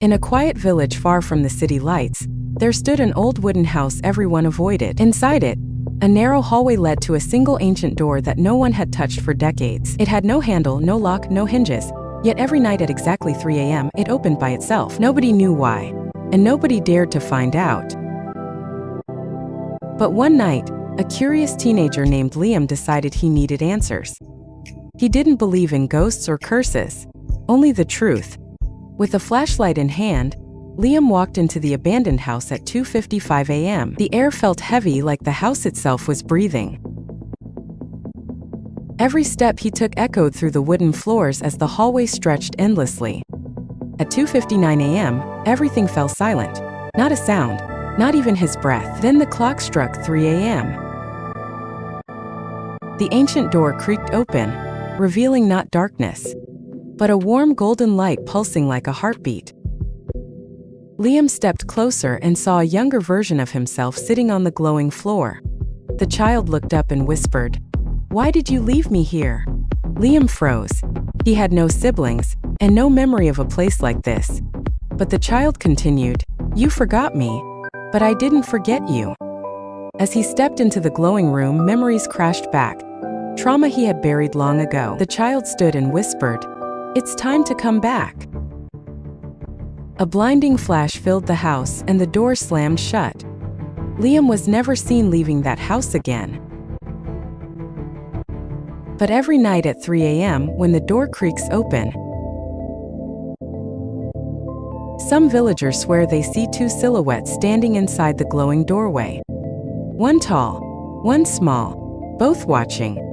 In a quiet village far from the city lights, there stood an old wooden house everyone avoided. Inside it, a narrow hallway led to a single ancient door that no one had touched for decades. It had no handle, no lock, no hinges, yet every night at exactly 3 a.m. it opened by itself. Nobody knew why, and nobody dared to find out. But one night, a curious teenager named Liam decided he needed answers. He didn't believe in ghosts or curses, only the truth. With a flashlight in hand, Liam walked into the abandoned house at 2:55 a.m. The air felt heavy, like the house itself was breathing. Every step he took echoed through the wooden floors as the hallway stretched endlessly. At 2:59 a.m., everything fell silent. Not a sound, not even his breath. Then the clock struck 3 a.m. The ancient door creaked open, revealing not darkness, but a warm golden light pulsing like a heartbeat. Liam stepped closer and saw a younger version of himself sitting on the glowing floor. The child looked up and whispered, "Why did you leave me here?" Liam froze. He had no siblings, and no memory of a place like this. But the child continued, "You forgot me, but I didn't forget you." As he stepped into the glowing room, memories crashed back. Trauma he had buried long ago. The child stood and whispered, "It's time to come back." A blinding flash filled the house and the door slammed shut. Liam was never seen leaving that house again. But every night at 3 a.m., when the door creaks open, some villagers swear they see two silhouettes standing inside the glowing doorway. One tall, one small, both watching.